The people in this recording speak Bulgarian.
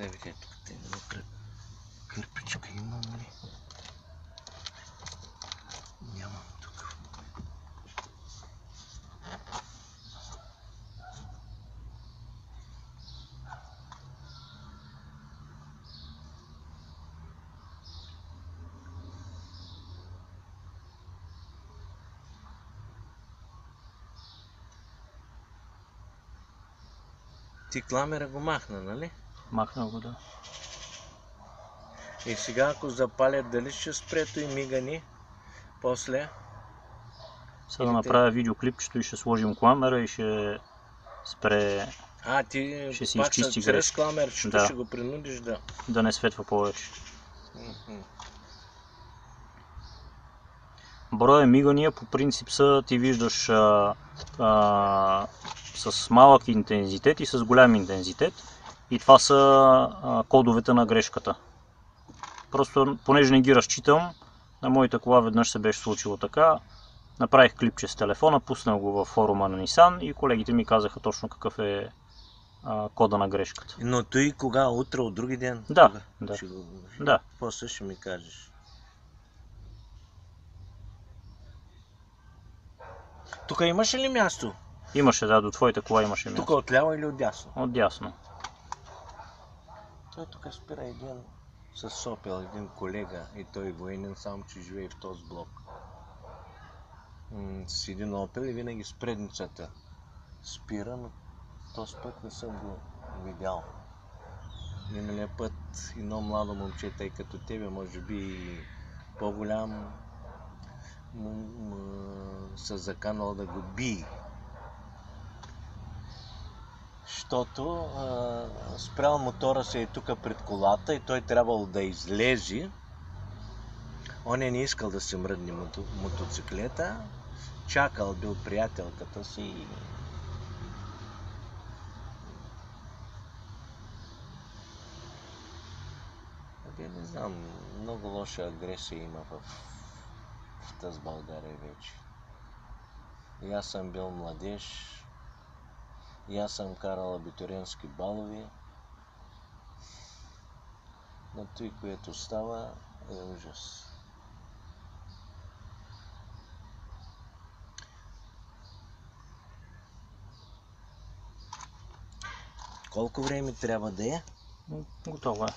Дай видя тук една кърпичка имам ли? Нямам тук. Ти кламера го махна, нали? Махна го, да. И сега ако запалят, дали ще спрето и мигани? После? Сега да направя видеоклипчето и ще сложим кламера и ще спре. Ти ще си пак изчисти чрез грешка. кламерчето Да. ще го принудиш да... Да не светва повече. Броя мигания по принцип са, ти виждаш с малък интензитет и с голям интензитет. И това са кодовете на грешката. Просто, понеже не ги разчитам, на моята кола веднъж се беше случило така. Направих клипче с телефона, пуснах го във форума на Nissan и колегите ми казаха точно какъв е кода на грешката. Но той кога? Утре, от други ден? Да, кога? да. Ще го... Да. После ще ми кажеш. Тук имаше ли място? Имаше, да, до твоята кола имаше място. Тук отляво или отдясно? Отдясно. Той тук спира един с сопел, един колега и той военен, само че живее в този блок. С един опел и винаги с предницата спира, но този път не съм го видял. Миналия път едно младо момче, тъй като тебе, може би по-голям, се заканал да го бие. Защото спрял мотора се е тук пред колата и той трябвало да излезе. Он не искал да се мръдне мотоциклета, чакал бил приятелката си и... Не знам, много лоша агресия има в тази България вече. И аз съм бил младеж, и аз съм карал абитуриентски балови, но той, което става, е ужас. Колко време трябва да е? Готово е.